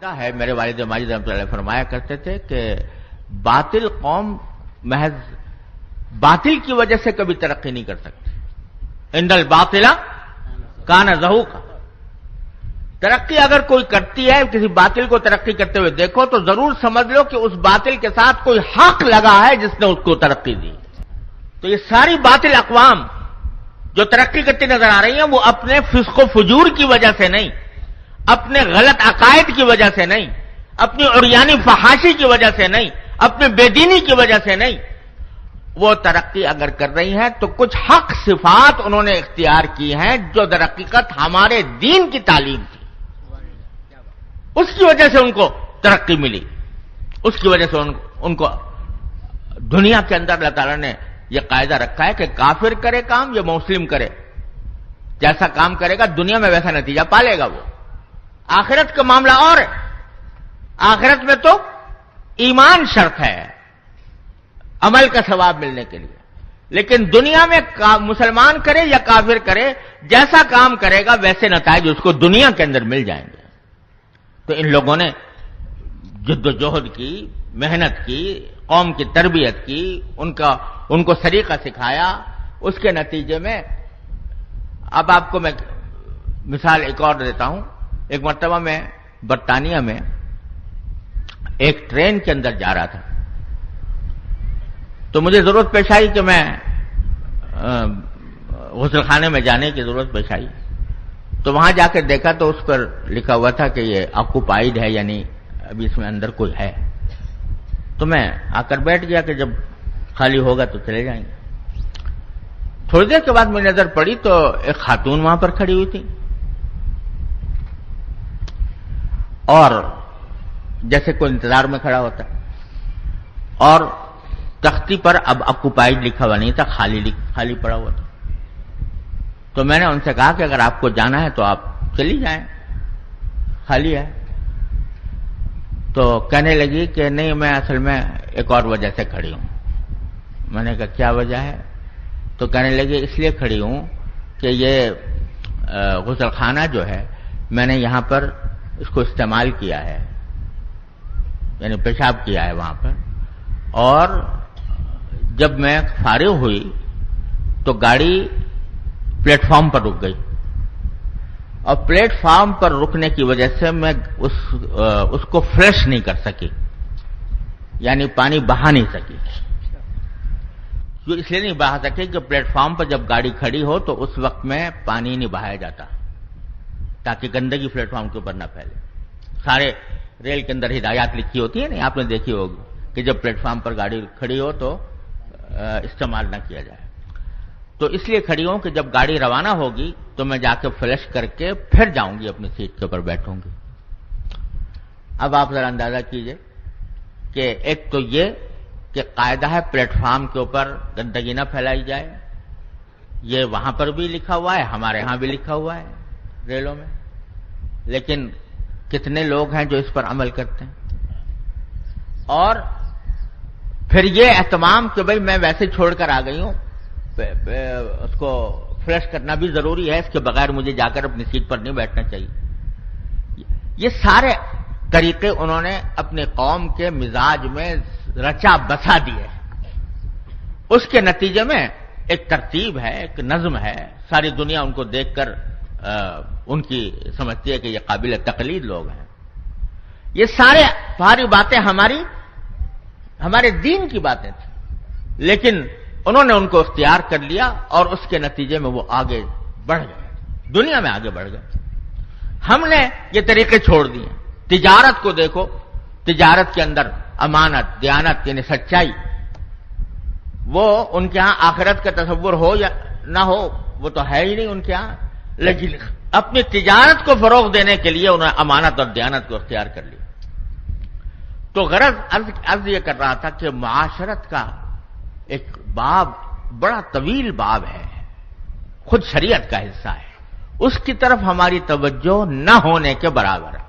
ہے میرے والد ماجد رحمۃ اللہ علیہ فرمایا کرتے تھے کہ باطل قوم محض باطل کی وجہ سے کبھی ترقی نہیں کر سکتی. ان الباطل کان زہوقا. ترقی اگر کوئی کرتی ہے، کسی باطل کو ترقی کرتے ہوئے دیکھو تو ضرور سمجھ لو کہ اس باطل کے ساتھ کوئی حق لگا ہے جس نے اس کو ترقی دی. تو یہ ساری باطل اقوام جو ترقی کرتی نظر آ رہی ہیں وہ اپنے فسق و فجور کی وجہ سے نہیں، اپنے غلط عقائد کی وجہ سے نہیں، اپنی عریانی فحاشی کی وجہ سے نہیں، اپنے بے دینی کی وجہ سے نہیں. وہ ترقی اگر کر رہی ہیں تو کچھ حق صفات انہوں نے اختیار کی ہیں جو در حقیقت ہمارے دین کی تعلیم تھی. اس کی وجہ سے ان کو ترقی ملی. اس کی وجہ سے ان کو دنیا کے اندر اللہ تعالیٰ نے یہ قاعدہ رکھا ہے کہ کافر کرے کام یا مسلم کرے، جیسا کام کرے گا دنیا میں ویسا نتیجہ پالے گا وہ. آخرت کا معاملہ اور ہے. آخرت میں تو ایمان شرط ہے عمل کا ثواب ملنے کے لیے، لیکن دنیا میں مسلمان کرے یا کافر کرے، جیسا کام کرے گا ویسے نتائج اس کو دنیا کے اندر مل جائیں گے. تو ان لوگوں نے جد و جہد کی، محنت کی، قوم کی تربیت کی، ان کو طریقہ سکھایا. اس کے نتیجے میں اب آپ کو میں مثال ایک اور دیتا ہوں. ایک مرتبہ میں برطانیہ میں ایک ٹرین کے اندر جا رہا تھا، تو مجھے ضرورت پیش آئی کہ میں غسل خانے میں جانے کی ضرورت پیش آئی. تو وہاں جا کے دیکھا تو اس پر لکھا ہوا تھا کہ یہ آکوپائیڈ ہے، یعنی ابھی اس میں اندر کوئی ہے. تو میں آ کر بیٹھ گیا کہ جب خالی ہوگا تو چلے جائیں گے. تھوڑی دیر کے بعد میری نظر پڑی تو ایک خاتون وہاں پر کھڑی ہوئی تھی، اور جیسے کوئی انتظار میں کھڑا ہوتا ہے، اور تختی پر اب آکوپائیڈ لکھا ہوا نہیں تھا، خالی پڑا ہوا تھا. تو میں نے ان سے کہا کہ اگر آپ کو جانا ہے تو آپ چلی جائیں، خالی ہے. تو کہنے لگی کہ نہیں، میں اصل میں ایک اور وجہ سے کھڑی ہوں. میں نے کہا کیا وجہ ہے؟ تو کہنے لگی اس لیے کھڑی ہوں کہ یہ غسل خانہ جو ہے میں نے یہاں پر اس کو استعمال کیا ہے، یعنی پیشاب کیا ہے وہاں پر، اور جب میں فارغ ہوئی تو گاڑی پلیٹ فارم پر رک گئی، اور پلیٹ فارم پر رکنے کی وجہ سے میں اس کو فلش نہیں کر سکی، یعنی پانی بہا نہیں سکی. جو اس لیے نہیں بہا سکی کہ پلیٹ فارم پر جب گاڑی کھڑی ہو تو اس وقت میں پانی نہیں بہایا جاتا تاکہ گندگی پلیٹ فارم کے اوپر نہ پھیلے. سارے ریل کے اندر ہدایات لکھی ہوتی ہیں، نہیں آپ نے دیکھی ہوگی کہ جب پلیٹ فارم پر گاڑی کھڑی ہو تو استعمال نہ کیا جائے. تو اس لیے کھڑی ہوں کہ جب گاڑی روانہ ہوگی تو میں جا کے فلش کر کے پھر جاؤں گی، اپنی سیٹ کے اوپر بیٹھوں گی. اب آپ ذرا اندازہ کیجئے کہ ایک تو یہ کہ قاعدہ ہے پلیٹ فارم کے اوپر گندگی نہ پھیلائی جائے، یہ وہاں پر بھی لکھا ہوا ہے، ہمارے ہاں بھی لکھا ہوا ہے ریلوں میں، لیکن کتنے لوگ ہیں جو اس پر عمل کرتے ہیں. اور پھر یہ اہتمام کہ بھئی میں ویسے چھوڑ کر آ گئی ہوں، اس کو فلش کرنا بھی ضروری ہے، اس کے بغیر مجھے جا کر اپنی سیٹ پر نہیں بیٹھنا چاہیے. یہ سارے طریقے انہوں نے اپنے قوم کے مزاج میں رچا بسا دیے. اس کے نتیجے میں ایک ترتیب ہے، ایک نظم ہے. ساری دنیا ان کو دیکھ کر ان کی سمجھتی ہے کہ یہ قابل تقلید لوگ ہیں. یہ ساری باتیں ہمارے دین کی باتیں تھیں، لیکن انہوں نے ان کو اختیار کر لیا اور اس کے نتیجے میں وہ آگے بڑھ گئے، دنیا میں آگے بڑھ گئے. ہم نے یہ طریقے چھوڑ دیے. تجارت کو دیکھو، تجارت کے اندر امانت، دیانت یعنی سچائی، وہ ان کے ہاں آخرت کا تصور ہو یا نہ ہو وہ تو ہے ہی نہیں ان کے ہاں، لیکن اپنی تجارت کو فروغ دینے کے لیے انہوں نے امانت اور دیانت کو اختیار کر لیا. تو غرض عرض یہ کر رہا تھا کہ معاشرت کا ایک باب بڑا طویل باب ہے، خود شریعت کا حصہ ہے، اس کی طرف ہماری توجہ نہ ہونے کے برابر ہے.